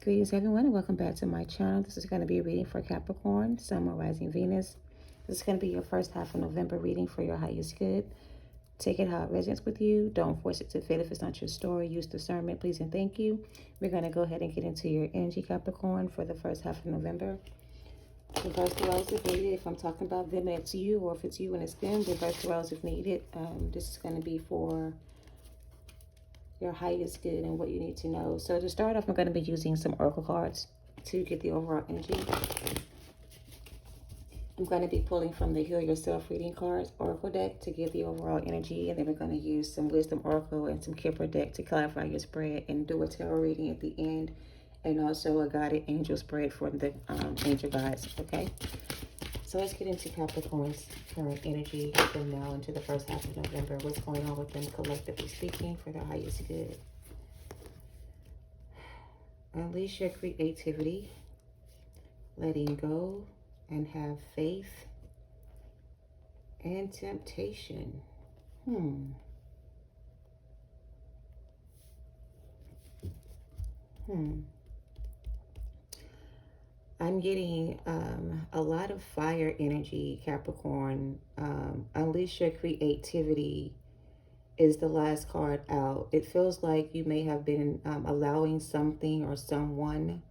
Greetings everyone and welcome back to my channel. This is going to be a reading for Capricorn, Sun, Moon, Rising, Venus. This is going to be your first half of November reading for your highest good. Take it how it resonates with you. Don't force it to fit if it's not your story. Use discernment, please and thank you. We're going to go ahead and get into your energy, Capricorn, for the first half of November. Reverse the roles if needed. If I'm talking about them and it's you, or if it's you and it's them, reverse the roles if needed. This is going to be for your highest good and what you need to know. So to start off, I'm going to be using some oracle cards to get the overall energy. I'm going to be pulling from the Heal Yourself Reading Cards Oracle deck to get the overall energy, and then we're going to use some Wisdom Oracle and some Kipper deck to clarify your spread and do a tarot reading at the end, and also a guided angel spread for the angel guides. Okay, so let's get into Capricorn's current energy from now into the first half of November. What's going on with them collectively speaking for their highest good? Unleash your creativity, letting go, and have faith and temptation. I'm getting a lot of fire energy, Capricorn. Unleash your creativity is the last card out. It feels like you may have been allowing something or someone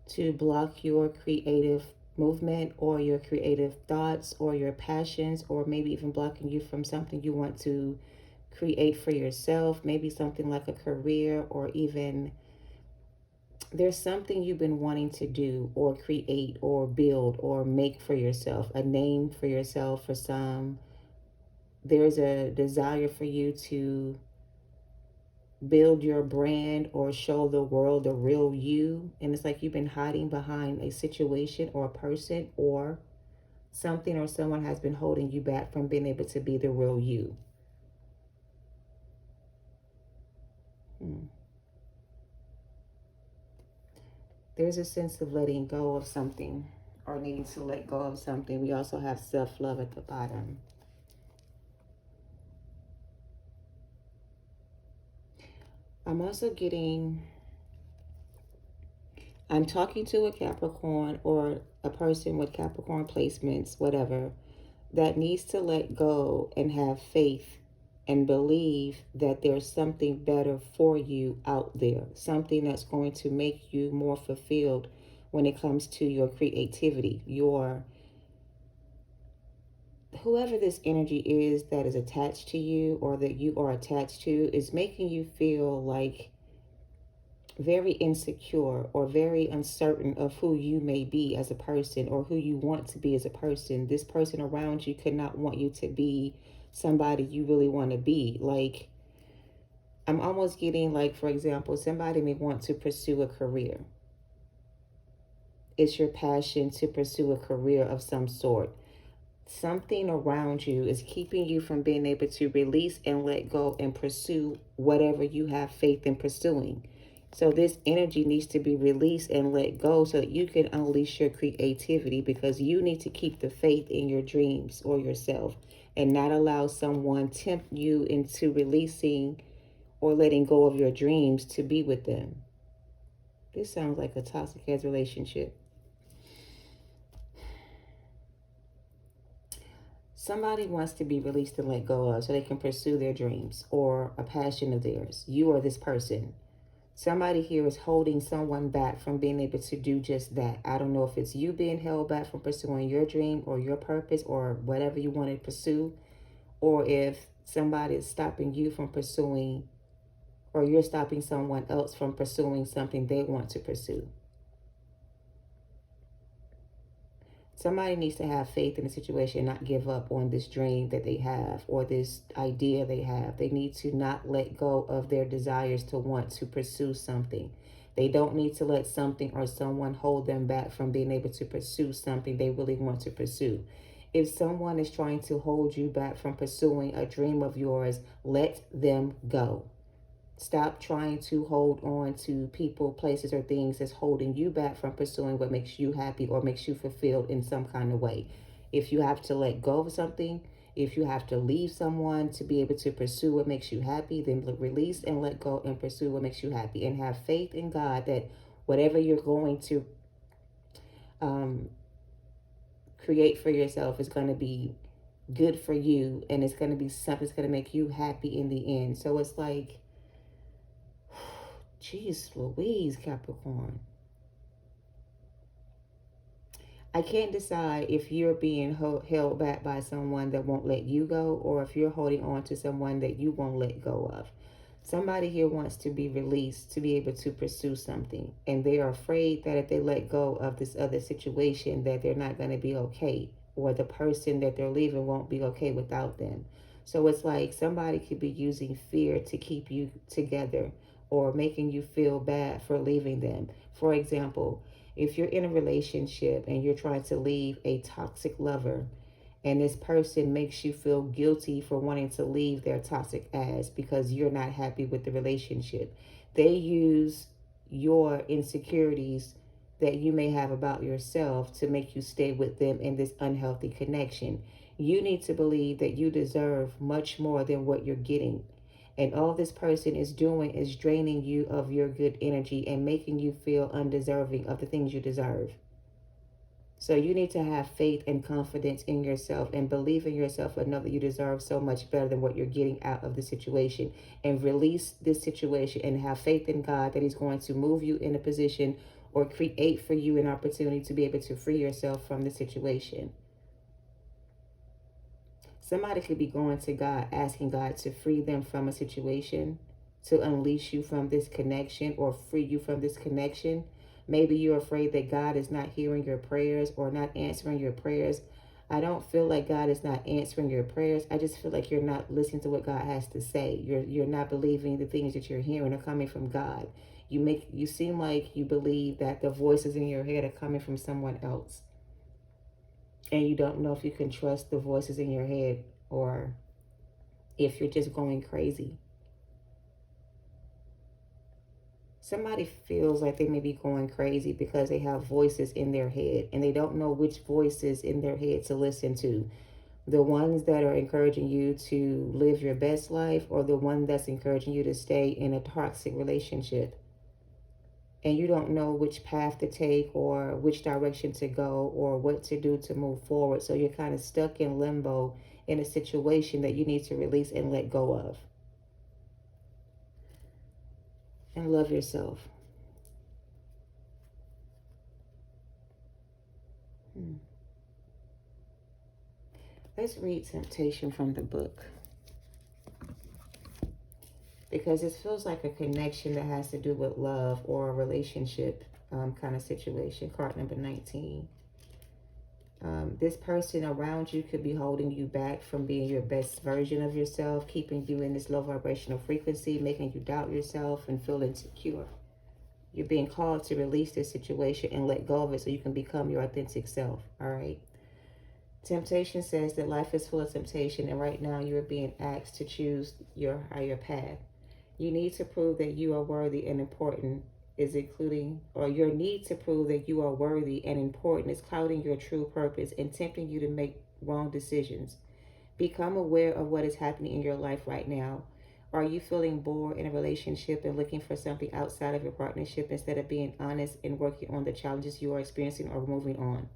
to block your creative movement or your creative thoughts or your passions, or maybe even blocking you from something you want to create for yourself. Maybe something like a career, or even there's something you've been wanting to do or create or build or make for yourself, a name for yourself. For some, there's a desire for you to build your brand or show the world the real you, and it's like you've been hiding behind a situation or a person or something or someone has been holding you back from being able to be the real you. There's a sense of letting go of something or needing to let go of something. We also have self-love at the bottom. I'm also getting, I'm talking to a Capricorn or a person with Capricorn placements, whatever, that needs to let go and have faith and believe that there's something better for you out there, something that's going to make you more fulfilled when it comes to your creativity, your whoever this energy is that is attached to you or that you are attached to is making you feel like very insecure or very uncertain of who you may be as a person or who you want to be as a person. This person around you could not want you to be somebody you really want to be. Like, I'm almost getting, like, for example, somebody may want to pursue a career. It's your passion to pursue a career of some sort. Something around you is keeping you from being able to release and let go and pursue whatever you have faith in pursuing. So this energy needs to be released and let go so that you can unleash your creativity, because you need to keep the faith in your dreams or yourself and not allow someone tempt you into releasing or letting go of your dreams to be with them. This sounds like a toxic ass relationship. Somebody wants to be released and let go of so they can pursue their dreams or a passion of theirs. You are this person. Somebody here is holding someone back from being able to do just that. I don't know if it's you being held back from pursuing your dream or your purpose or whatever you want to pursue, or if somebody is stopping you from pursuing, or you're stopping someone else from pursuing something they want to pursue. Somebody needs to have faith in the situation, not give up on this dream that they have or this idea they have. They need to not let go of their desires to want to pursue something. They don't need to let something or someone hold them back from being able to pursue something they really want to pursue. If someone is trying to hold you back from pursuing a dream of yours, let them go. Stop trying to hold on to people, places, or things that's holding you back from pursuing what makes you happy or makes you fulfilled in some kind of way. If you have to let go of something, if you have to leave someone to be able to pursue what makes you happy, then release and let go and pursue what makes you happy. And have faith in God that Whatever you're going to um, create for yourself is going to be good for you, and it's going to be something that's going to make you happy in the end. So it's like, geez Louise, Capricorn. I can't decide if you're being held back by someone that won't let you go, or if you're holding on to someone that you won't let go of. Somebody here wants to be released to be able to pursue something, and they are afraid that if they let go of this other situation, that they're not going to be okay, or the person that they're leaving won't be okay without them. So it's like somebody could be using fear to keep you together, or making you feel bad for leaving them. For example, if you're in a relationship and you're trying to leave a toxic lover, and this person makes you feel guilty for wanting to leave their toxic ass because you're not happy with the relationship, they use your insecurities that you may have about yourself to make you stay with them in this unhealthy connection. You need to believe that you deserve much more than what you're getting. And all this person is doing is draining you of your good energy and making you feel undeserving of the things you deserve. So you need to have faith and confidence in yourself and believe in yourself and know that you deserve so much better than what you're getting out of the situation, and release this situation and have faith in God that He's going to move you in a position or create for you an opportunity to be able to free yourself from the situation. Somebody could be going to God, asking God to free them from a situation, to unleash you from this connection or free you from this connection. Maybe you're afraid that God is not hearing your prayers or not answering your prayers. I don't feel like God is not answering your prayers. I just feel like you're not listening to what God has to say. You're not believing the things that you're hearing are coming from God. You seem like you believe that the voices in your head are coming from someone else. And you don't know if you can trust the voices in your head or if you're just going crazy. Somebody feels like they may be going crazy because they have voices in their head and they don't know which voices in their head to listen to. The ones that are encouraging you to live your best life, or the one that's encouraging you to stay in a toxic relationship. And you don't know which path to take or which direction to go or what to do to move forward. So you're kind of stuck in limbo in a situation that you need to release and let go of. And love yourself. Let's read Temptation from the book, because it feels like a connection that has to do with love or a relationship kind of situation. Card number 19. This person around you could be holding you back from being your best version of yourself, keeping you in this low vibrational frequency, making you doubt yourself and feel insecure. You're being called to release this situation and let go of it so you can become your authentic self. All right. Temptation says that life is full of temptation, and right now you're being asked to choose your higher path. You need to prove that you are worthy and important is including, or your need to prove that you are worthy and important is clouding your true purpose and tempting you to make wrong decisions. Become aware of what is happening in your life right now. Are you feeling bored in a relationship and looking for something outside of your partnership instead of being honest and working on the challenges you are experiencing or moving on?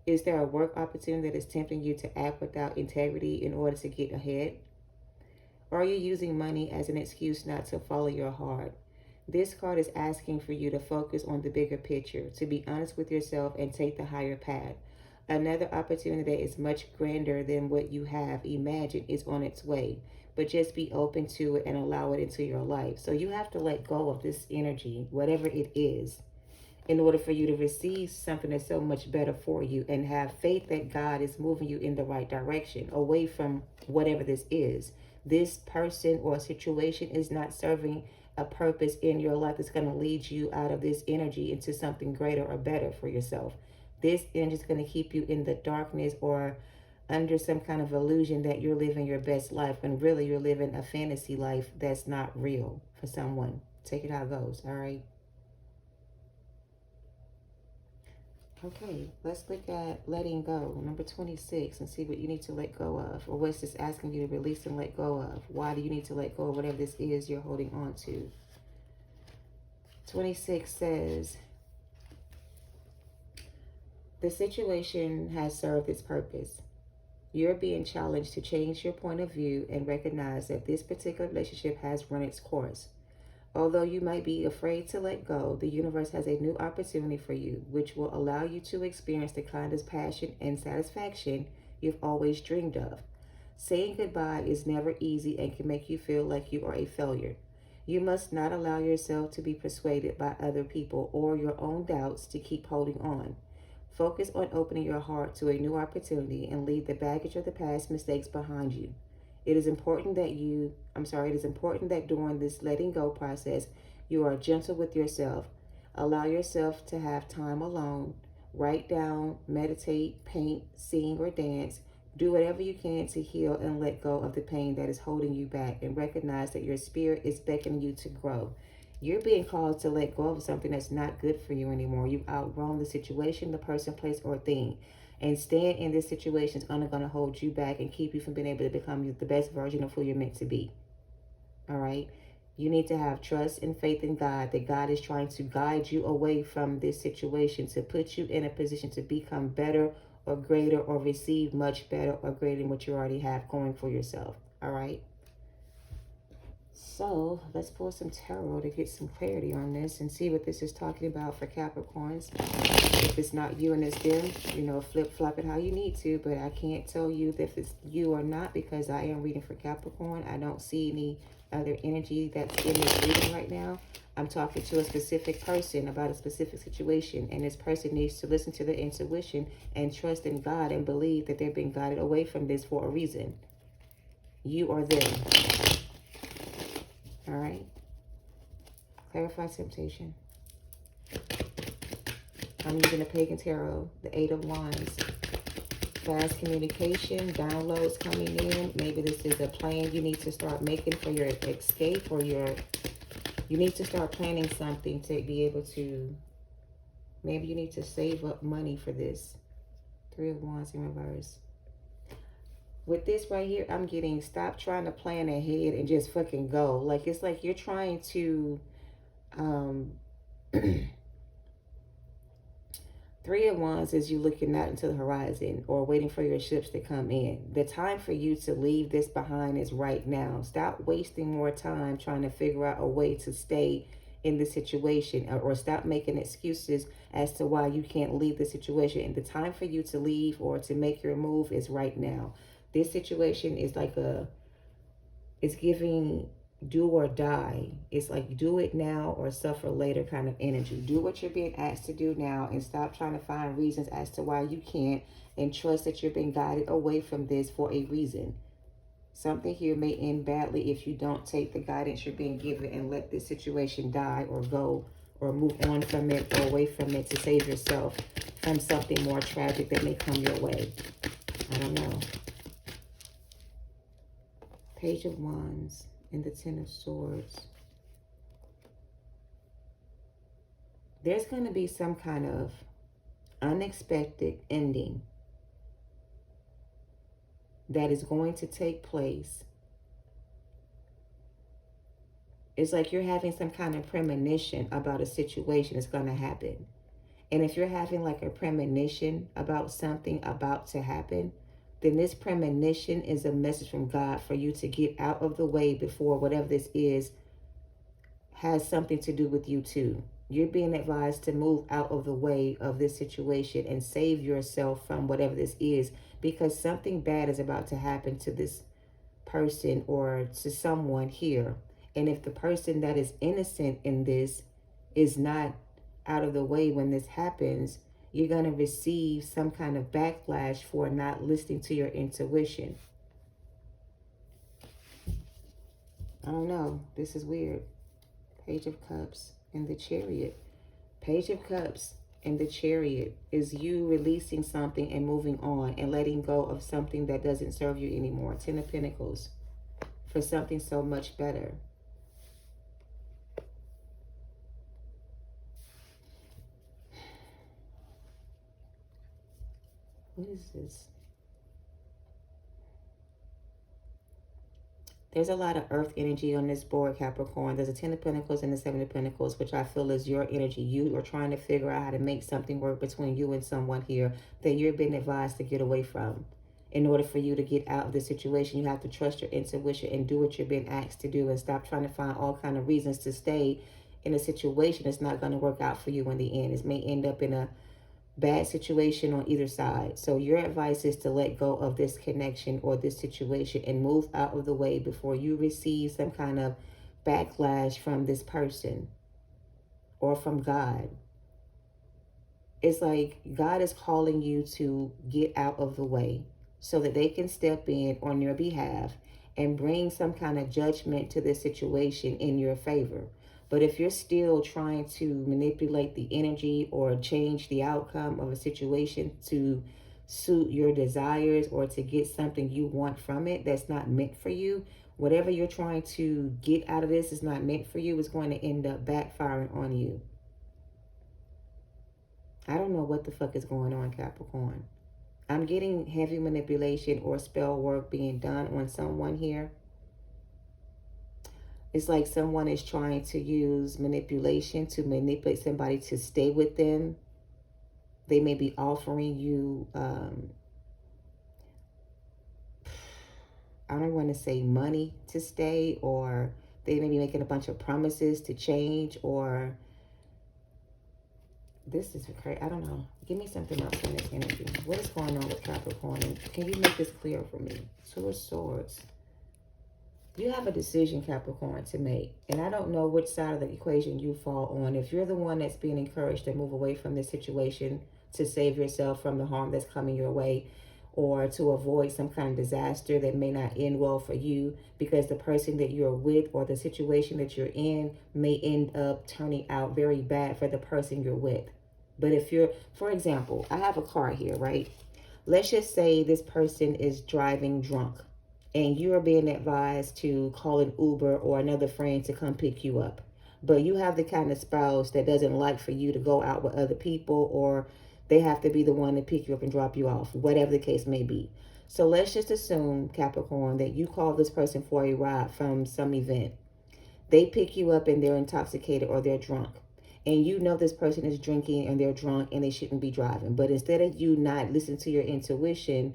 Is there a work opportunity that is tempting you to act without integrity in order to get ahead? Are you using money as an excuse not to follow your heart? This card is asking for you to focus on the bigger picture, to be honest with yourself and take the higher path. Another opportunity that is much grander than what you have imagined is on its way, but just be open to it and allow it into your life. So you have to let go of this energy, whatever it is, in order for you to receive something that's so much better for you, and have faith that God is moving you in the right direction, away from whatever this is. This person or situation is not serving a purpose in your life that's going to lead you out of this energy into something greater or better for yourself. This energy is going to keep you in the darkness or under some kind of illusion that you're living your best life, when really you're living a fantasy life that's not real for someone. Take it how it goes, all right? Okay, let's look at letting go, number 26, and see what you need to let go of, or what's this asking you to release and let go of. Why do you need to let go of whatever this is you're holding on to? 26 says, the situation has served its purpose. You're being challenged to change your point of view and recognize that this particular relationship has run its course. Although you might be afraid to let go, the universe has a new opportunity for you, which will allow you to experience the kind of passion and satisfaction you've always dreamed of. Saying goodbye is never easy and can make you feel like you are a failure. You must not allow yourself to be persuaded by other people or your own doubts to keep holding on. Focus on opening your heart to a new opportunity and leave the baggage of the past mistakes behind you. It is important that during this letting go process, you are gentle with yourself. Allow yourself to have time alone. Write down, meditate, paint, sing, or dance. Do whatever you can to heal and let go of the pain that is holding you back, and recognize that your spirit is beckoning you to grow. You're being called to let go of something that's not good for you anymore. You've outgrown the situation, the person, place, or thing. And staying in this situation is only going to hold you back and keep you from being able to become the best version of who you're meant to be. All right? You need to have trust and faith in God, that God is trying to guide you away from this situation to put you in a position to become better or greater or receive much better or greater than what you already have going for yourself. All right? So let's pull some tarot to get some clarity on this and see what this is talking about for Capricorns. If it's not you and it's them, flip-flop it how you need to, but I can't tell you if it's you or not because I am reading for Capricorn. I don't see any other energy that's in this reading right now. I'm talking to a specific person about a specific situation, and this person needs to listen to their intuition and trust in God and believe that they're being guided away from this for a reason. You or them. All right. Clarify temptation. I'm using the Pagan Tarot, the Eight of Wands. Fast communication, downloads coming in. Maybe this is a plan you need to start making for your escape, or you need to start planning something to be able to, maybe you need to save up money for this. Three of Wands in reverse. With this right here, I'm getting, stop trying to plan ahead and just fucking go. Like, it's like you're trying to, Three of Wands is you looking out into the horizon or waiting for your ships to come in. The time for you to leave this behind is right now. Stop wasting more time trying to figure out a way to stay in the situation, or stop making excuses as to why you can't leave the situation. And the time for you to leave or to make your move is right now. This situation is like it's giving do or die. It's like do it now or suffer later kind of energy. Do what you're being asked to do now and stop trying to find reasons as to why you can't, and trust that you're being guided away from this for a reason. Something here may end badly if you don't take the guidance you're being given and let this situation die or go or move on from it or away from it to save yourself from something more tragic that may come your way. I don't know. Page of Wands and the Ten of Swords. There's going to be some kind of unexpected ending that is going to take place. It's like you're having some kind of premonition about a situation that's going to happen. And if you're having like a premonition about something about to happen, then this premonition is a message from God for you to get out of the way before whatever this is has something to do with you too. You're being advised to move out of the way of this situation and save yourself from whatever this is, because something bad is about to happen to this person or to someone here. And if the person that is innocent in this is not out of the way when this happens, you're going to receive some kind of backlash for not listening to your intuition. I don't know. This is weird. Page of Cups and the Chariot. Page of Cups and the Chariot is you releasing something and moving on and letting go of something that doesn't serve you anymore. Ten of Pentacles for something so much better. What is this? There's a lot of earth energy on this board, Capricorn. There's a 10 of Pentacles and the 7 of Pentacles, which I feel is your energy. You are trying to figure out how to make something work between you and someone here that you're being advised to get away from. In order for you to get out of the situation, you have to trust your intuition and do what you're being asked to do, and stop trying to find all kind of reasons to stay in a situation that's not going to work out for you in the end. It may end up in a bad situation on either side. So your advice is to let go of this connection or this situation and move out of the way before you receive some kind of backlash from this person or from God. It's like God is calling you to get out of the way so that they can step in on your behalf and bring some kind of judgment to this situation in your favor. But if you're still trying to manipulate the energy or change the outcome of a situation to suit your desires or to get something you want from it that's not meant for you, whatever you're trying to get out of this is not meant for you, is going to end up backfiring on you. I don't know what the fuck is going on, Capricorn. I'm getting heavy manipulation or spell work being done on someone here. It's like someone is trying to use manipulation to manipulate somebody to stay with them. They may be offering you, I don't want to say money to stay, or they may be making a bunch of promises to change, or this is crazy. I don't know. Give me something else in this energy. What is going on with Capricorn? Can you make this clear for me? Two of Swords. You have a decision, Capricorn, to make. And I don't know which side of the equation you fall on. If you're the one that's being encouraged to move away from this situation to save yourself from the harm that's coming your way, or to avoid some kind of disaster that may not end well for you because the person that you're with or the situation that you're in may end up turning out very bad for the person you're with. But if you're, for example, I have a car here, right? Let's just say this person is driving drunk and you are being advised to call an Uber or another friend to come pick you up. But you have the kind of spouse that doesn't like for you to go out with other people, or they have to be the one to pick you up and drop you off, whatever the case may be. So let's just assume, Capricorn, that you call this person for a ride from some event. They pick you up and they're intoxicated or they're drunk. And you know this person is drinking and they're drunk and they shouldn't be driving. But instead of you not listening to your intuition,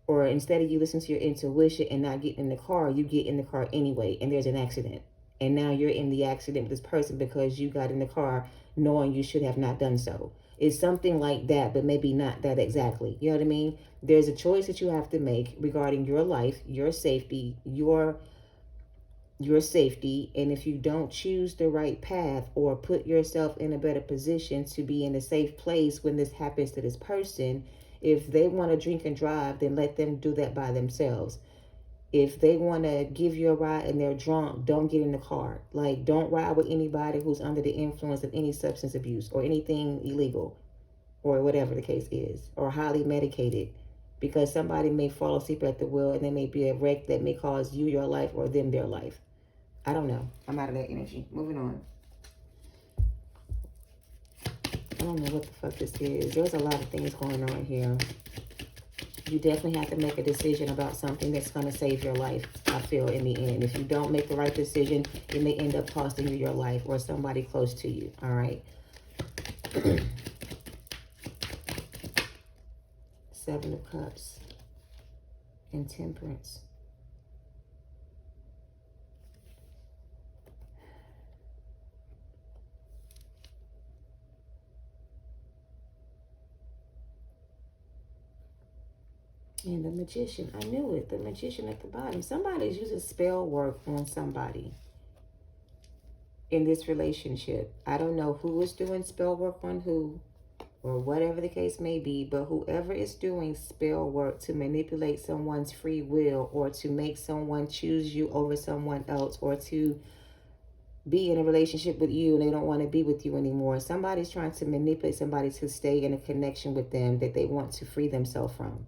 or instead of you listening to your intuition and not getting in the car, you get in the car anyway and there's an accident. And now you're in the accident with this person because you got in the car knowing you should have not done so. It's something like that, but maybe not that exactly. You know what I mean? There's a choice that you have to make regarding your life, your safety, your safety. And if you don't choose the right path or put yourself in a better position to be in a safe place when this happens to this person, if they want to drink and drive, then let them do that by themselves. If they want to give you a ride and they're drunk, don't get in the car. Like, don't ride with anybody who's under the influence of any substance abuse or anything illegal or whatever the case is, or highly medicated, because somebody may fall asleep at the wheel and there may be a wreck that may cause you your life or them their life. I don't know. I'm out of that energy. Moving on. I don't know what the fuck this is. There's a lot of things going on here. You definitely have to make a decision about something that's going to save your life, I feel, in the end. If you don't make the right decision, it may end up costing you your life or somebody close to you, all right? Seven of Cups and Temperance. And the Magician. I knew it. The Magician at the bottom. Somebody's using spell work on somebody in this relationship. I don't know who is doing spell work on who, or whatever the case may be, but whoever is doing spell work to manipulate someone's free will, or to make someone choose you over someone else, or to be in a relationship with you and they don't want to be with you anymore. Somebody's trying to manipulate somebody to stay in a connection with them that they want to free themselves from.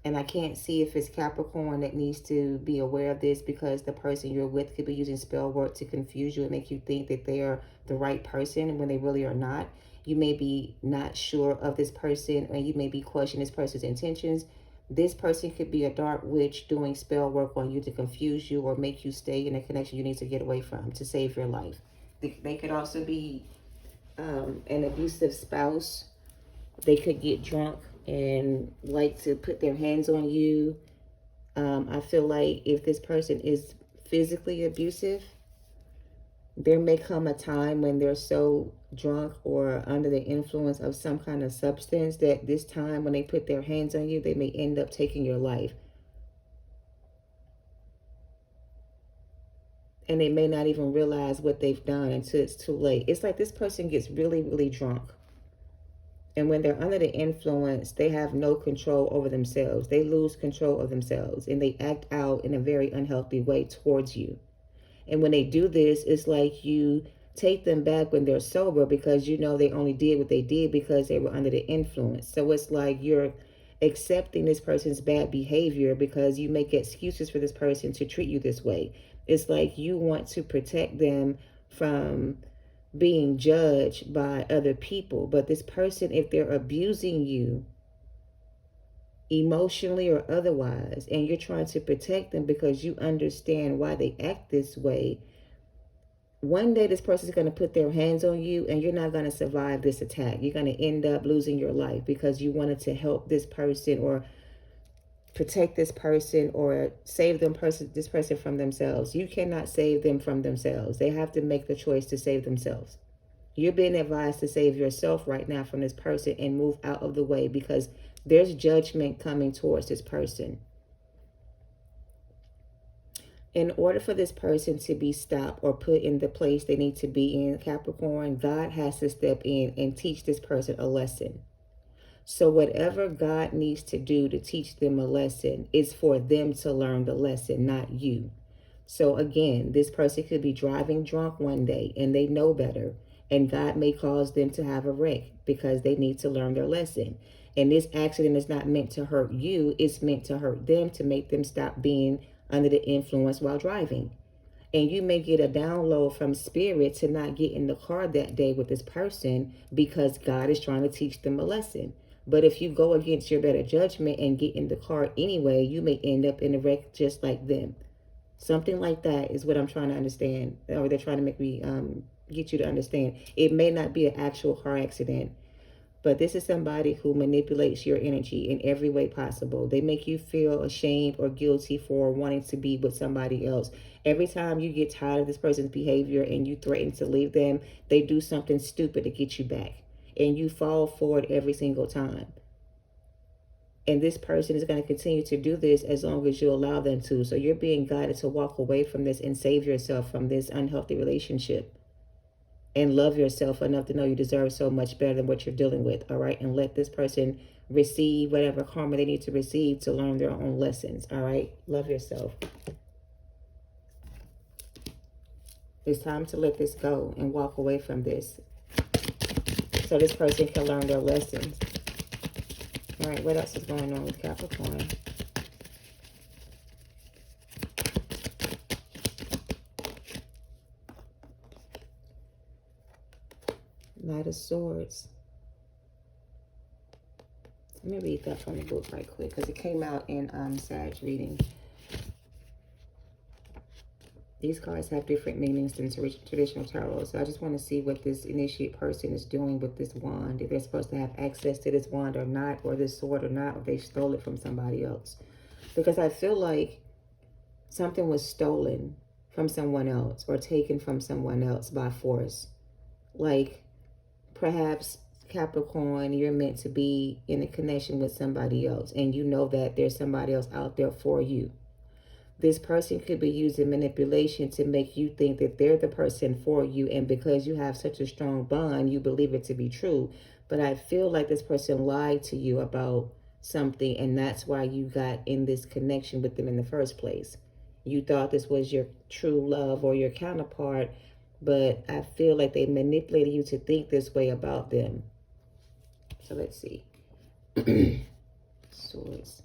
And I can't see if it's Capricorn that needs to be aware of this, because the person you're with could be using spell work to confuse you and make you think that they are the right person when they really are not. You may be not sure of this person, and you may be questioning this person's intentions. This person could be a dark witch doing spell work on you to confuse you or make you stay in a connection you need to get away from to save your life. They could also be an abusive spouse. They could get drunk and like to put their hands on you. I feel like if this person is physically abusive, there may come a time when they're so drunk or under the influence of some kind of substance that this time when they put their hands on you, they may end up taking your life. And they may not even realize what they've done until it's too late. It's like this person gets really, really drunk. And when they're under the influence, they have no control over themselves. They lose control of themselves and they act out in a very unhealthy way towards you. And when they do this, it's like you take them back when they're sober because you know they only did what they did because they were under the influence. So it's like you're accepting this person's bad behavior because you make excuses for this person to treat you this way. It's like you want to protect them from being judged by other people. But this person, if they're abusing you emotionally or otherwise, and you're trying to protect them because you understand why they act this way, one day this person is going to put their hands on you and you're not going to survive this attack. You're going to end up losing your life because you wanted to help this person or protect this person or save this person from themselves. You cannot save them from themselves. They have to make the choice to save themselves. You're being advised to save yourself right now from this person and move out of the way because there's judgment coming towards this person. In order for this person to be stopped or put in the place they need to be in, Capricorn, God has to step in and teach this person a lesson. So whatever God needs to do to teach them a lesson is for them to learn the lesson, not you. So again, this person could be driving drunk one day and they know better. And God may cause them to have a wreck because they need to learn their lesson. And this accident is not meant to hurt you. It's meant to hurt them to make them stop being under the influence while driving. And you may get a download from spirit to not get in the car that day with this person because God is trying to teach them a lesson. But if you go against your better judgment and get in the car anyway, you may end up in a wreck just like them. Something like that is what I'm trying to understand, or they're trying to make me get you to understand. It may not be an actual car accident, but this is somebody who manipulates your energy in every way possible. They make you feel ashamed or guilty for wanting to be with somebody else. Every time you get tired of this person's behavior and you threaten to leave them, they do something stupid to get you back. And you fall for it every single time. And this person is going to continue to do this as long as you allow them to. So you're being guided to walk away from this and save yourself from this unhealthy relationship. And love yourself enough to know you deserve so much better than what you're dealing with, all right? And let this person receive whatever karma they need to receive to learn their own lessons, all right? Love yourself. It's time to let this go and walk away from this so this person can learn their lessons. All right, what else is going on with Capricorn? Knight of Swords. Let me read that from the book right quick because it came out in Sag reading. These cards have different meanings than traditional tarot. So I just want to see what this initiate person is doing with this wand. If they're supposed to have access to this wand or not, or this sword or not, or they stole it from somebody else. Because I feel like something was stolen from someone else or taken from someone else by force. Like perhaps Capricorn, you're meant to be in a connection with somebody else and you know that there's somebody else out there for you. This person could be using manipulation to make you think that they're the person for you. And because you have such a strong bond, you believe it to be true. But I feel like this person lied to you about something. And that's why you got in this connection with them in the first place. You thought this was your true love or your counterpart. But I feel like they manipulated you to think this way about them. So let's see. Swords.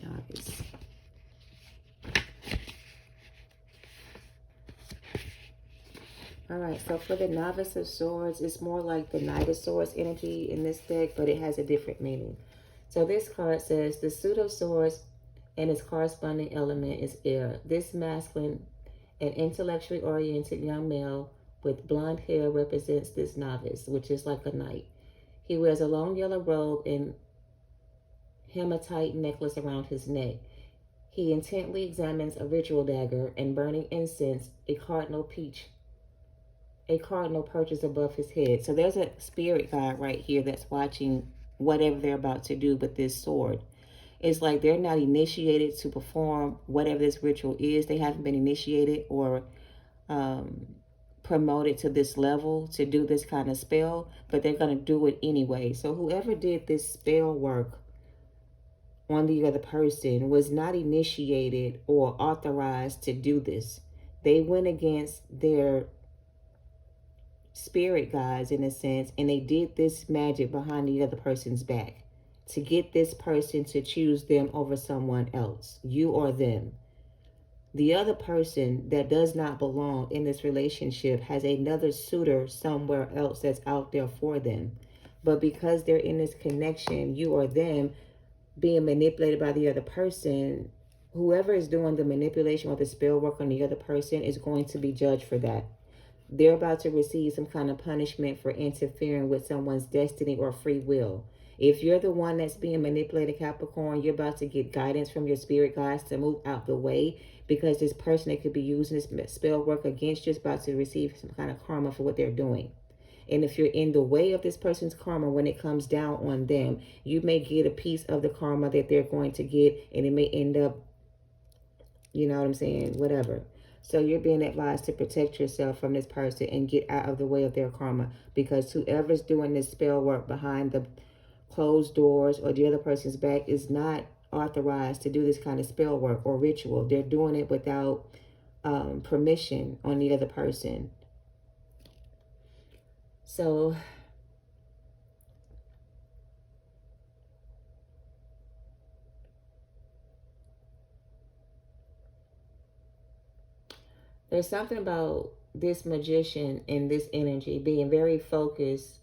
Novice. All right, so for the Novice of Swords, it's more like the Knight of Swords energy in this deck, but it has a different meaning. So this card says, the suit of swords and its corresponding element is air. This masculine and intellectually oriented young male with blonde hair represents this novice, which is like a knight. He wears a long yellow robe and hematite necklace around his neck. He intently examines a ritual dagger and burning incense, a cardinal perches above his head. So there's a spirit guide right here that's watching whatever they're about to do with this sword. It's like they're not initiated to perform whatever this ritual is. They haven't been initiated or promoted to this level to do this kind of spell, but they're going to do it anyway. So whoever did this spell work on the other person was not initiated or authorized to do this. They went against their spirit guides in a sense, and they did this magic behind the other person's back to get this person to choose them over someone else, you or them. The other person that does not belong in this relationship has another suitor somewhere else that's out there for them. But because they're in this connection, you or them, being manipulated by the other person, whoever is doing the manipulation or the spell work on the other person is going to be judged for that. They're about to receive some kind of punishment for interfering with someone's destiny or free will. If you're the one that's being manipulated, Capricorn, you're about to get guidance from your spirit guides to move out the way, because this person that could be using this spell work against you is about to receive some kind of karma for what they're doing. And if you're in the way of this person's karma when it comes down on them, you may get a piece of the karma that they're going to get, and it may end up, you know what I'm saying, whatever. So you're being advised to protect yourself from this person and get out of the way of their karma, because whoever's doing this spell work behind the closed doors or the other person's back is not authorized to do this kind of spell work or ritual. They're doing it without permission on the other person. So there's something about this magician and this energy being very focused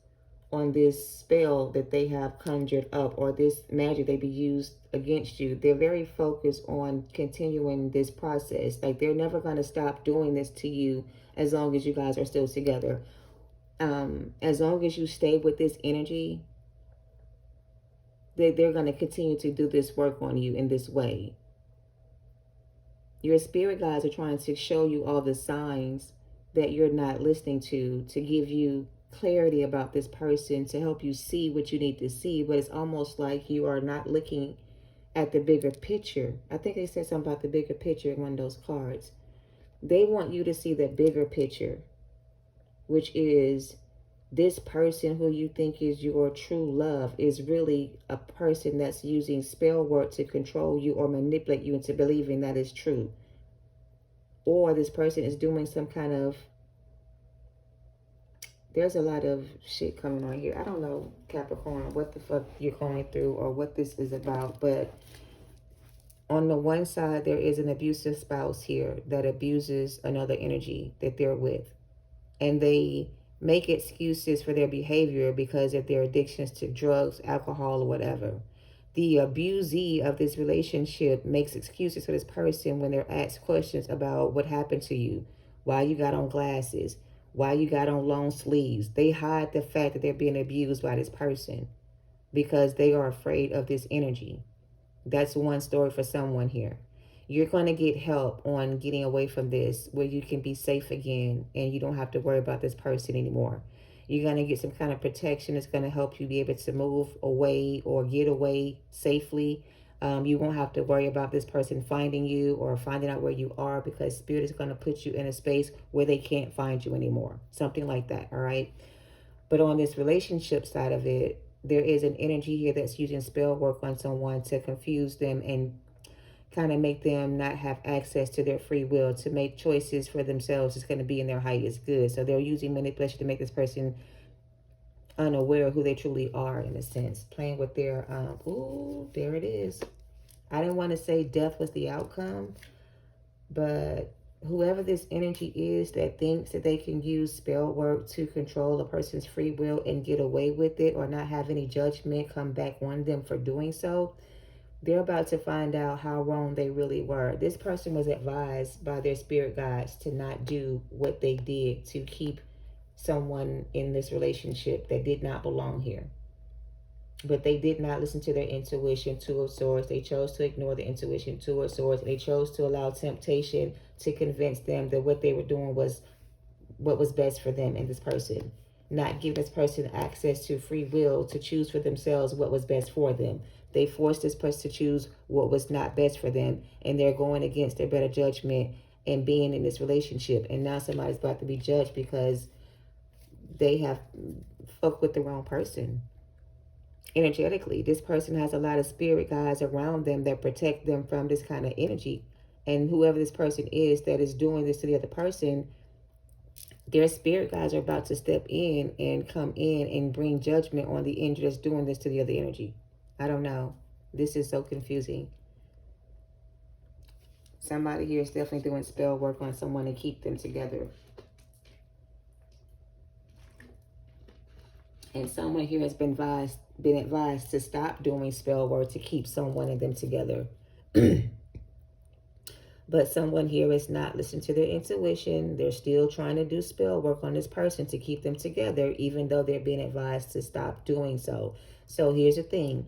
on this spell that they have conjured up, or this magic they be used against you. They're very focused on continuing this process. Like they're never going to stop doing this to you as long as you guys are still together. As long as you stay with this energy, they're going to continue to do this work on you in this way. Your spirit guides are trying to show you all the signs that you're not listening to give you clarity about this person, to help you see what you need to see. But it's almost like you are not looking at the bigger picture. I think they said something about the bigger picture in one of those cards. They want you to see the bigger picture, which is this person who you think is your true love is really a person that's using spell work to control you or manipulate you into believing that is true. Or this person is doing some kind of, there's a lot of shit coming on here. I don't know, Capricorn, what the fuck you're going through or what this is about. But on the one side, there is an abusive spouse here that abuses another energy that they're with. And they make excuses for their behavior because of their addictions to drugs, alcohol, or whatever. The abusee of this relationship makes excuses for this person when they're asked questions about what happened to you, why you got on glasses, why you got on long sleeves. They hide the fact that they're being abused by this person because they are afraid of this energy. That's one story for someone here. You're going to get help on getting away from this, where you can be safe again and you don't have to worry about this person anymore. You're going to get some kind of protection that's going to help you be able to move away or get away safely. You won't have to worry about this person finding you or finding out where you are, because Spirit is going to put you in a space where they can't find you anymore. Something like that, all right? But on this relationship side of it, there is an energy here that's using spell work on someone to confuse them and kind of make them not have access to their free will to make choices for themselves. It's going to be in their highest good. So they're using manipulation to make this person unaware of who they truly are, in a sense, playing with their ooh, there it is. I didn't want to say death was the outcome, but whoever this energy is that thinks that they can use spell work to control a person's free will and get away with it or not have any judgment come back on them for doing so, they're about to find out how wrong they really were. This person was advised by their spirit guides to not do what they did to keep someone in this relationship that did not belong here. But they did not listen to their intuition, Two of Swords. They chose to ignore the intuition, Two of Swords. They chose to allow temptation to convince them that what they were doing was what was best for them and this person. Not give this person access to free will to choose for themselves what was best for them. They forced this person to choose what was not best for them, and they're going against their better judgment and being in this relationship. And now somebody's about to be judged because they have fucked with the wrong person. Energetically, this person has a lot of spirit guides around them that protect them from this kind of energy. And whoever this person is that is doing this to the other person, their spirit guides are about to step in and come in and bring judgment on the energy that's doing this to the other energy. I don't know. This is so confusing. Somebody here is definitely doing spell work on someone to keep them together. And someone here has been advised to stop doing spell work to keep someone and them together. But someone here is not listening to their intuition. They're still trying to do spell work on this person to keep them together, even though they're being advised to stop doing so. So here's the thing.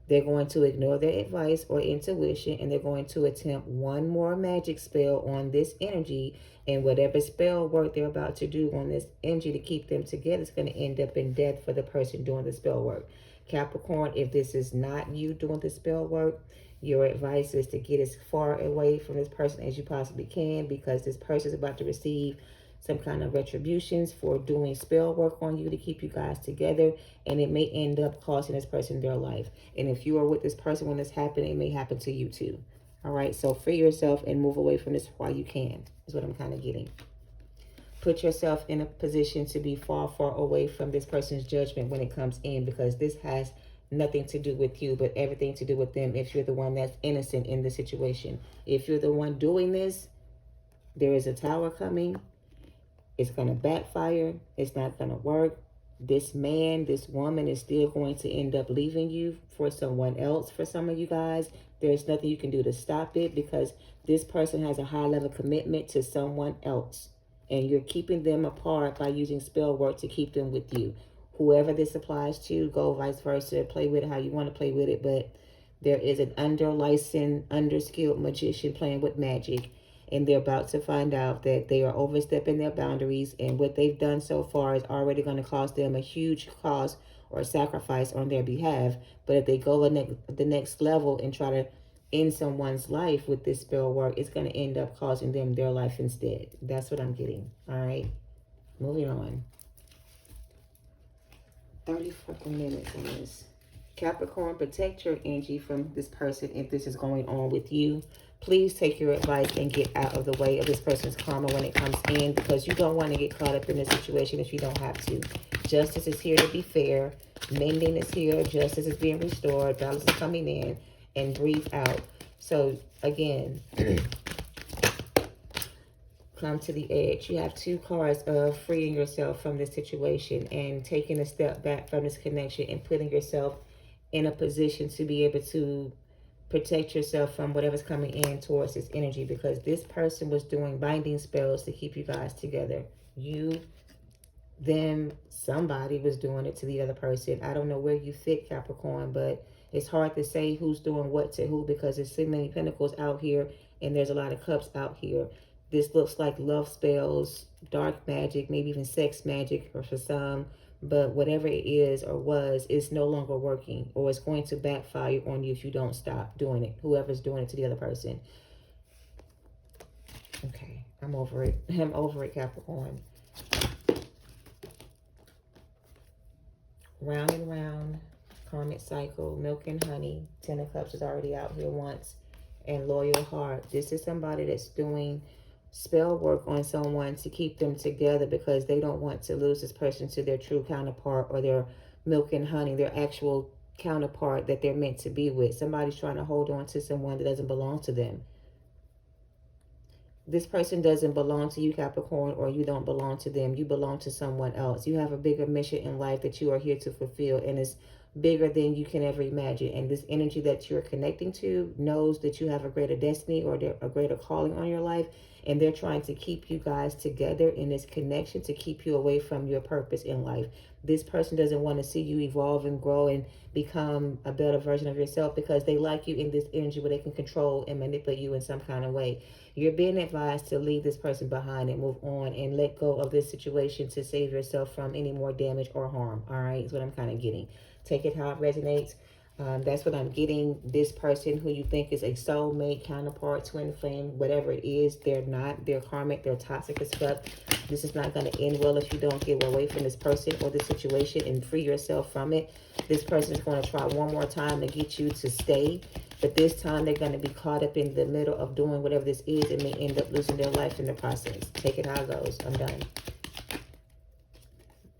They're going to ignore their advice or intuition, and they're going to attempt one more magic spell on this energy. And whatever spell work they're about to do on this energy to keep them together is going to end up in death for the person doing the spell work. Capricorn, if this is not you doing the spell work, your advice is to get as far away from this person as you possibly can, because this person is about to receive some kind of retributions for doing spell work on you to keep you guys together, and it may end up costing this person their life. And if you are with this person when this happens, it may happen to you too. All right, so free yourself and move away from this while you can, is what I'm kind of getting. Put yourself in a position to be far, far away from this person's judgment when it comes in, because this has nothing to do with you, but everything to do with them if you're the one that's innocent in the situation. If you're the one doing this, there is a tower coming. It's going to backfire. It's not going to work. This man, this woman is still going to end up leaving you for someone else. For some of you guys, there's nothing you can do to stop it, because this person has a high level commitment to someone else. And you're keeping them apart by using spell work to keep them with you. Whoever this applies to, go vice versa. Play with it how you want to play with it. But there is an under-licensed, under-skilled magician playing with magic. And they're about to find out that they are overstepping their boundaries, and what they've done so far is already going to cost them a huge cost or sacrifice on their behalf. But if they go the next level and try to end someone's life with this spell work, it's going to end up costing them their life instead. That's what I'm getting. All right, moving on. 30 fucking minutes on this. Capricorn, protect your energy from this person if this is going on with you. Please take your advice and get out of the way of this person's karma when it comes in, because you don't want to get caught up in this situation if you don't have to. Justice is here to be fair. Mending is here. Justice is being restored. Dollars is coming in. And breathe out. So, again, come to the edge. You have two cards of freeing yourself from this situation and taking a step back from this connection and putting yourself in a position to be able to protect yourself from whatever's coming in towards this energy, because this person was doing binding spells to keep you guys together. You, them, somebody was doing it to the other person. I don't know where you fit, Capricorn, but it's hard to say who's doing what to who, because there's so many pentacles out here and there's a lot of cups out here. This looks like love spells, dark magic, maybe even sex magic or for some. But whatever it is or was, it's no longer working, or it's going to backfire on you if you don't stop doing it. Whoever's doing it to the other person. Okay, I'm over it. I'm over it, Capricorn. Round and round, karmic cycle, milk and honey. 10 of Cups is already out here once. And loyal heart. This is somebody that's doing spell work on someone to keep them together, because they don't want to lose this person to their true counterpart or their milk and honey, their actual counterpart that they're meant to be with. Somebody's trying to hold on to someone that doesn't belong to them. This person doesn't belong to you, Capricorn, or you don't belong to them. You belong to someone else. You have a bigger mission in life that you are here to fulfill, and it's bigger than you can ever imagine. And this energy that you're connecting to knows that you have a greater destiny or a greater calling on your life, and they're trying to keep you guys together in this connection to keep you away from your purpose in life. This person doesn't want to see you evolve and grow and become a better version of yourself because they like you in this energy where they can control and manipulate you in some kind of way. You're being advised to leave this person behind and move on and let go of this situation to save yourself from any more damage or harm. All right, is what I'm kind of getting. Take it how it resonates. That's what I'm getting. This person who you think is a soulmate, counterpart, twin flame, whatever it is, they're not. They're karmic. They're toxic as fuck. This is not going to end well if you don't get away from this person or this situation and free yourself from it. This person is going to try one more time to get you to stay. But this time they're going to be caught up in the middle of doing whatever this is and may end up losing their life in the process. Take it how it goes. I'm done.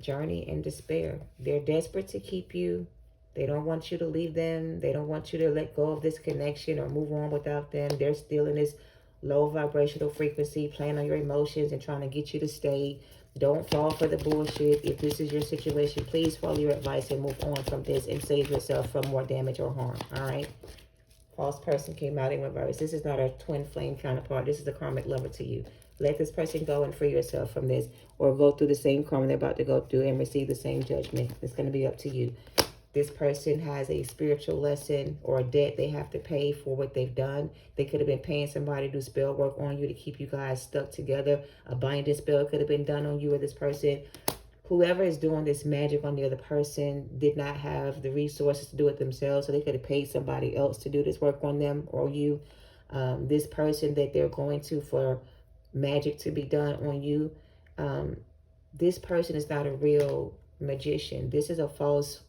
Journey and despair. They're desperate to keep you. They don't want you to leave them. They don't want you to let go of this connection or move on without them. They're still in this low vibrational frequency, playing on your emotions and trying to get you to stay. Don't fall for the bullshit. If this is your situation, please follow your advice and move on from this and save yourself from more damage or harm. All right? False person came out in reverse. This is not a twin flame counterpart. This is a karmic lover to you. Let this person go and free yourself from this, or go through the same karma they're about to go through and receive the same judgment. It's going to be up to you. This person has a spiritual lesson or a debt they have to pay for what they've done. They could have been paying somebody to do spell work on you to keep you guys stuck together. A binding spell could have been done on you or this person. Whoever is doing this magic on the other person did not have the resources to do it themselves, so they could have paid somebody else to do this work on them or you. This person that they're going to for magic to be done on you, this person is not a real magician. This is a false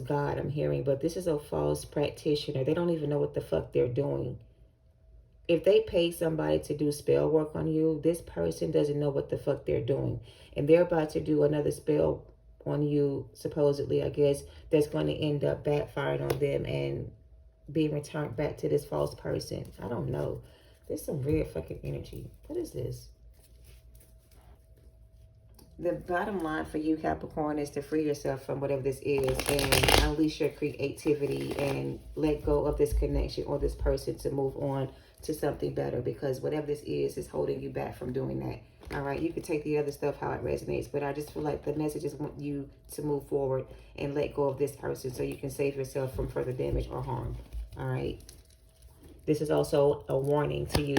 god I'm hearing, but this is a false practitioner. They don't even know what the fuck they're doing. If they pay somebody to do spell work on you, this person doesn't know what the fuck they're doing. And they're about to do another spell on you, supposedly, I guess, that's going to end up backfiring on them and being returned back to this false person. I don't know. There's some weird fucking energy. What is this? The bottom line for you, Capricorn, is to free yourself from whatever this is and unleash your creativity and let go of this connection or this person to move on to something better, because whatever this is holding you back from doing that. All right, you can take the other stuff how it resonates, but I just feel like the messages want you to move forward and let go of this person so you can save yourself from further damage or harm. All right, this is also a warning to you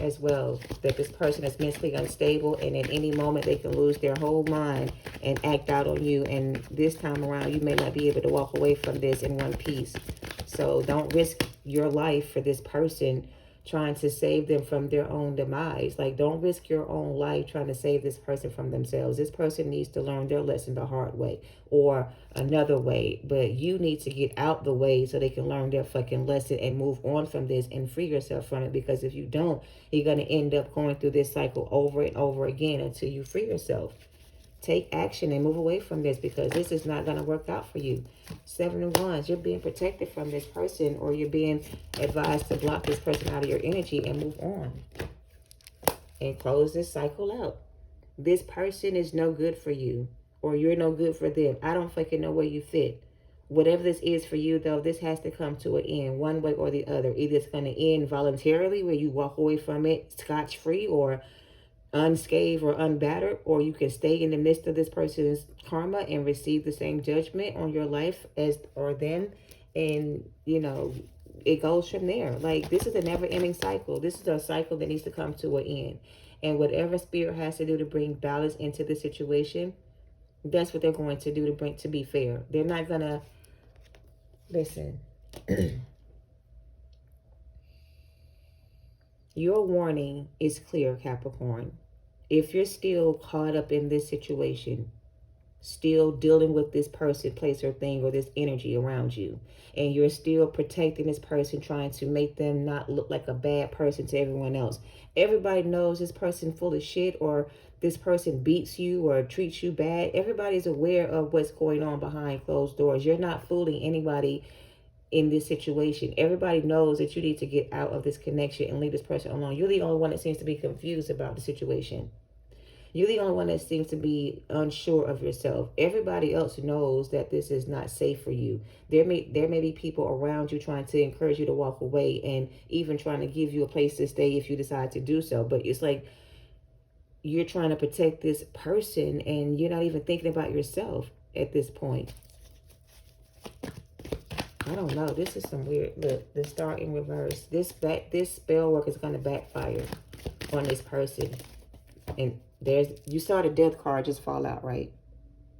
as well, that this person is mentally unstable and at any moment they can lose their whole mind and act out on you, and this time around you may not be able to walk away from this in one piece. So don't risk your life for this person trying to save them from their own demise. Like, don't risk your own life trying to save this person from themselves. This person needs to learn their lesson the hard way or another way, but you need to get out the way so they can learn their fucking lesson and move on from this and free yourself from it, because if you don't, you're going to end up going through this cycle over and over again until you free yourself. Take action and move away from this, because this is not going to work out for you. 7 of Wands, you're being protected from this person, or you're being advised to block this person out of your energy and move on and close this cycle out. This person is no good for you, or you're no good for them. I don't fucking know where you fit. Whatever this is for you, though, this has to come to an end one way or the other. Either it's going to end voluntarily where you walk away from it scotch-free or unscathed or unbattered, or you can stay in the midst of this person's karma and receive the same judgment on your life as or them, and you know, it goes from there. Like, this is a never-ending cycle. This is a cycle that needs to come to an end, and whatever spirit has to do to bring balance into the situation, that's what they're going to do to be fair. They're not gonna listen. Your warning is clear, Capricorn. If you're still caught up in this situation, still dealing with this person, place, or thing, or this energy around you, and you're still protecting this person, trying to make them not look like a bad person to everyone else. Everybody knows this person full of shit, or this person beats you or treats you bad. Everybody's aware of what's going on behind closed doors. You're not fooling anybody in this situation. Everybody knows that you need to get out of this connection and leave this person alone. You're the only one that seems to be confused about the situation. You're the only one that seems to be unsure of yourself. Everybody else knows that this is not safe for you. There may be people around you trying to encourage you to walk away and even trying to give you a place to stay if you decide to do so. But it's like you're trying to protect this person and you're not even thinking about yourself at this point. I don't know. This is some weird. Look, the star in reverse. This spell work is going to backfire on this person. And you saw the death card just fall out, right?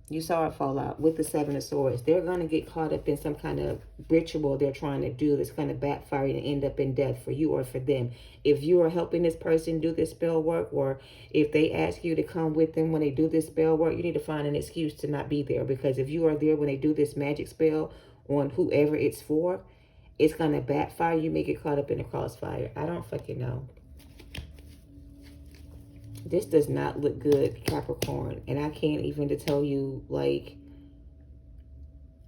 You saw it fall out with the Seven of Swords. They're going to get caught up in some kind of ritual they're trying to do that's going to backfire and end up in death for you or for them. If you are helping this person do this spell work, or if they ask you to come with them when they do this spell work, you need to find an excuse to not be there. Because if you are there when they do this magic spell on whoever it's for, it's going to backfire. You may get caught up in the crossfire. I don't fucking know. This does not look good, Capricorn. And I can't even to tell you, like,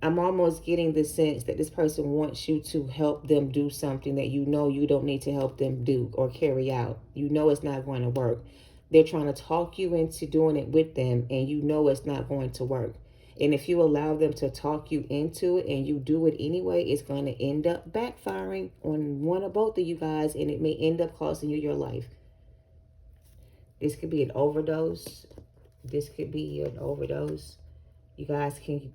I'm almost getting the sense that this person wants you to help them do something that you know you don't need to help them do or carry out. You know it's not going to work. They're trying to talk you into doing it with them, and you know it's not going to work. And if you allow them to talk you into it and you do it anyway, it's going to end up backfiring on one or both of you guys, and it may end up costing you your life. This could be an overdose. This could be an overdose. You guys can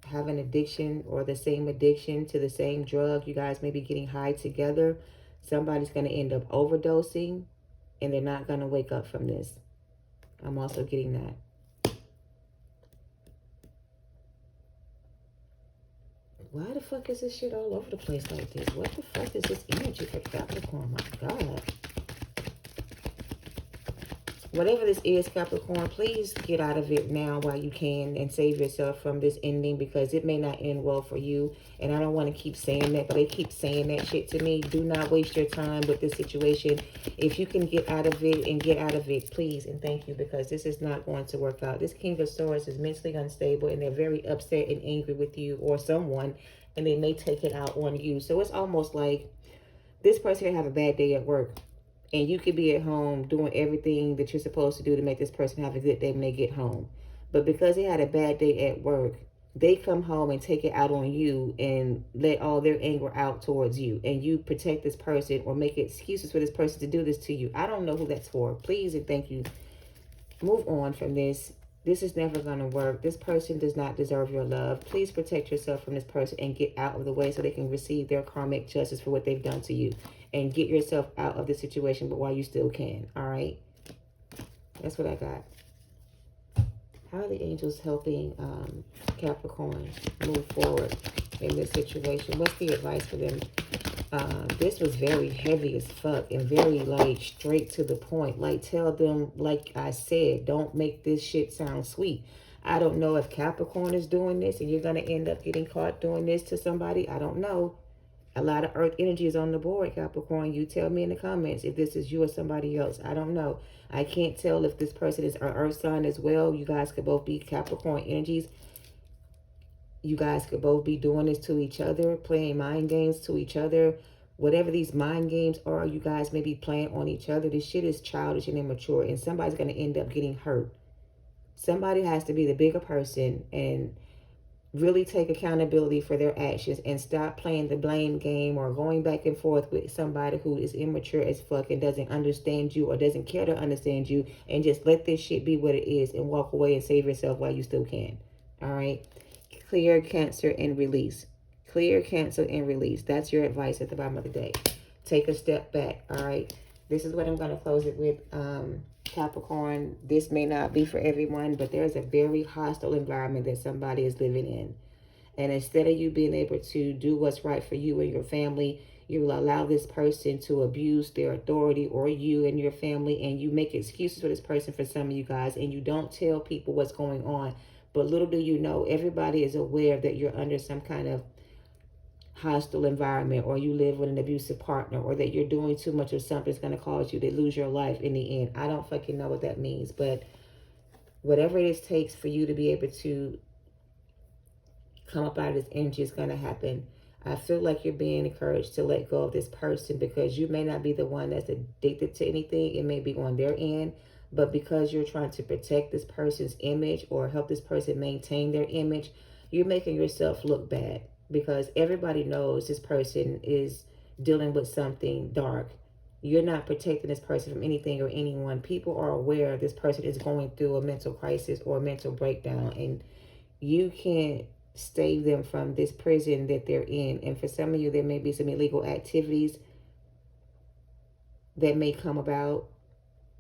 have an addiction or the same addiction to the same drug. You guys may be getting high together. Somebody's going to end up overdosing, and they're not going to wake up from this. I'm also getting that. Why the fuck is this shit all over the place like this? What the fuck is this energy for Capricorn? My God. Whatever this is, Capricorn, please get out of it now while you can and save yourself from this ending, because it may not end well for you. And I don't want to keep saying that, but they keep saying that shit to me. Do not waste your time with this situation. If you can get out of it and get out of it, please and thank you, because this is not going to work out. This King of Swords is mentally unstable, and they're very upset and angry with you or someone, and they may take it out on you. So it's almost like this person can have a bad day at work, and you could be at home doing everything that you're supposed to do to make this person have a good day when they get home. But because they had a bad day at work, they come home and take it out on you and let all their anger out towards you. And you protect this person or make excuses for this person to do this to you. I don't know who that's for. Please and thank you. Move on from this. This is never going to work. This person does not deserve your love. Please protect yourself from this person and get out of the way so they can receive their karmic justice for what they've done to you. And get yourself out of the situation, but while you still can. All right? That's what I got. How are the angels helping Capricorn move forward in this situation? What's the advice for them? This was very heavy as fuck and very, like, straight to the point. Like, tell them, like I said, don't make this shit sound sweet. I don't know if Capricorn is doing this and you're going to end up getting caught doing this to somebody. I don't know. A lot of earth energy is on the board, Capricorn. You tell me in the comments if this is you or somebody else. I don't know. I can't tell if this person is an earth sign as well. You guys could both be Capricorn energies. You guys could both be doing this to each other, playing mind games to each other. Whatever these mind games are, you guys may be playing on each other. This shit is childish and immature, and somebody's going to end up getting hurt. Somebody has to be the bigger person and really take accountability for their actions and stop playing the blame game or going back and forth with somebody who is immature as fuck and doesn't understand you or doesn't care to understand you, and just let this shit be what it is and walk away and save yourself while you still can. All right? Clear, Cancer, and release. Clear, cancel, and release. That's your advice at the bottom of the day. Take a step back. All right? This is what I'm going to close it with. Capricorn, this may not be for everyone, but there's a very hostile environment that somebody is living in. And instead of you being able to do what's right for you and your family, you will allow this person to abuse their authority or you and your family, and you make excuses for this person for some of you guys, and you don't tell people what's going on. But little do you know, everybody is aware that you're under some kind of hostile environment, or you live with an abusive partner, or that you're doing too much of something that's going to cause you to lose your life in the end. I don't fucking know what that means, but whatever it takes for you to be able to come up out of this energy is going to happen. I feel like you're being encouraged to let go of this person because you may not be the one that's addicted to anything. It may be on their end, but because you're trying to protect this person's image or help this person maintain their image, you're making yourself look bad because everybody knows this person is dealing with something dark. You're not protecting this person from anything or anyone. People are aware this person is going through a mental crisis or a mental breakdown, and you can't save them from this prison that they're in. And for some of you, there may be some illegal activities that may come about,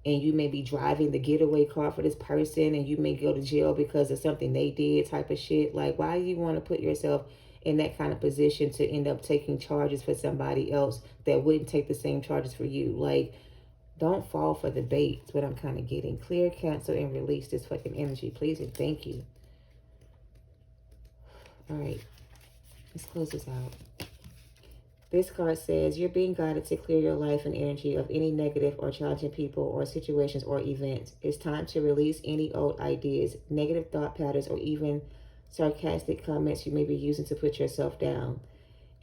and you may be driving the getaway car for this person, and you may go to jail because of something they did, type of shit. Like, why do you want to put yourself in that kind of position to end up taking charges for somebody else that wouldn't take the same charges for you? Like, don't fall for the bait. Is what I'm kind of getting. Clear, cancel, and release this fucking energy, please, and thank you. All right, let's close this out. This card says you're being guided to clear your life and energy of any negative or challenging people or situations or events. It's time to release any old ideas, negative thought patterns, or even sarcastic comments you may be using to put yourself down.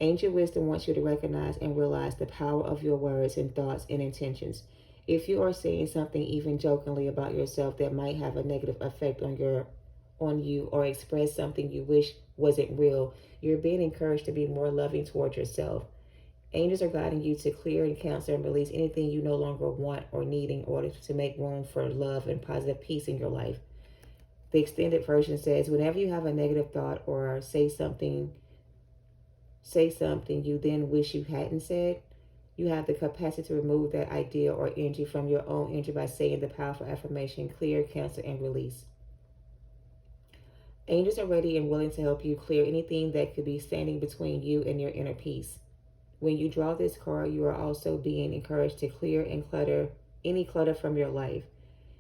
Angel wisdom wants you to recognize and realize the power of your words and thoughts and intentions. If you are saying something even jokingly about yourself that might have a negative effect on you, or express something you wish wasn't real, you're being encouraged to be more loving toward yourself. Angels are guiding you to clear and cancel and release anything you no longer want or need in order to make room for love and positive peace in your life. The extended version says, whenever you have a negative thought or say something you then wish you hadn't said, you have the capacity to remove that idea or energy from your own energy by saying the powerful affirmation, clear, cancel, and release. Angels are ready and willing to help you clear anything that could be standing between you and your inner peace. When you draw this card, you are also being encouraged to clear and clutter any clutter from your life.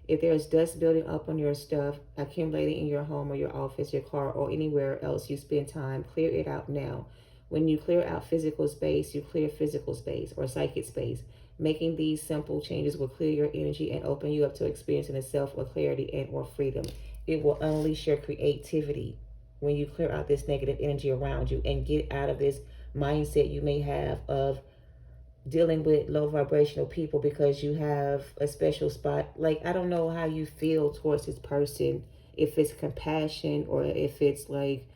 If there's dust building up on your stuff, accumulating in your home or your office, your car, or anywhere else you spend time, clear it out now. When you clear out physical space, you clear physical space or psychic space. Making these simple changes will clear your energy and open you up to experiencing a self or clarity and or freedom. It will unleash your creativity when you clear out this negative energy around you and get out of this mindset you may have of dealing with low vibrational people because you have a special spot. Like, I don't know how you feel towards this person, if it's compassion or if it's like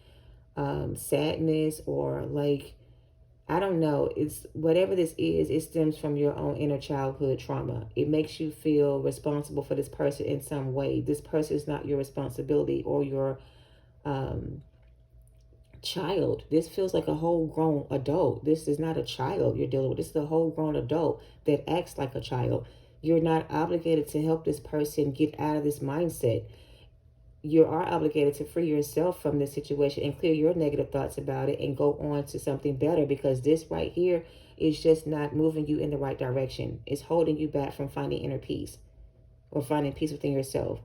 sadness or like, I don't know. It's whatever this is, it stems from your own inner childhood trauma. It makes you feel responsible for this person in some way. This person is not your responsibility or your child. This feels like a whole grown adult. This is not a child you're dealing with. This is a whole grown adult that acts like a child. You're not obligated to help this person get out of this mindset. You are obligated to free yourself from this situation and clear your negative thoughts about it and go on to something better, because this right here is just not moving you in the right direction. It's holding you back from finding inner peace or finding peace within yourself.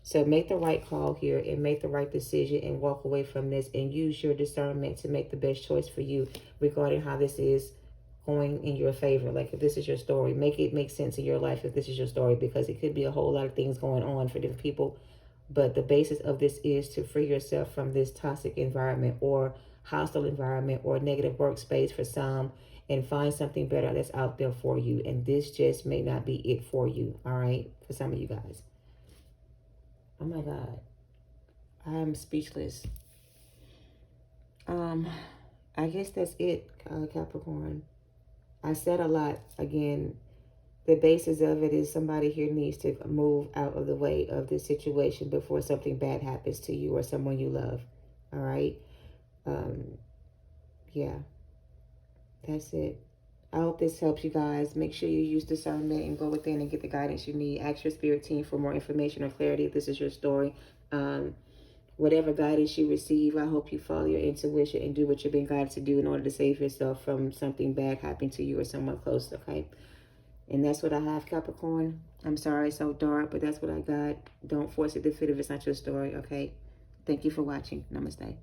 So make the right call here and make the right decision and walk away from this and use your discernment to make the best choice for you regarding how this is going in your favor. Like, if this is your story, make it make sense in your life if this is your story, because it could be a whole lot of things going on for different people. But the basis of this is to free yourself from this toxic environment or hostile environment or negative workspace for some, and find something better that's out there for you. And this just may not be it for you, all right, for some of you guys. Oh my God, I'm speechless. I guess that's it, Capricorn. I said a lot. Again, the basis of it is somebody here needs to move out of the way of this situation before something bad happens to you or someone you love. All right. Yeah, that's it. I hope this helps you guys. Make sure you use discernment and go within and get the guidance you need. Ask your spirit team for more information or clarity if this is your story. Whatever guidance you receive, I hope you follow your intuition and do what you're being guided to do in order to save yourself from something bad happening to you or someone close, okay? And that's what I have, Capricorn. I'm sorry it's so dark, but that's what I got. Don't force it to fit if it's not your story, okay? Thank you for watching. Namaste.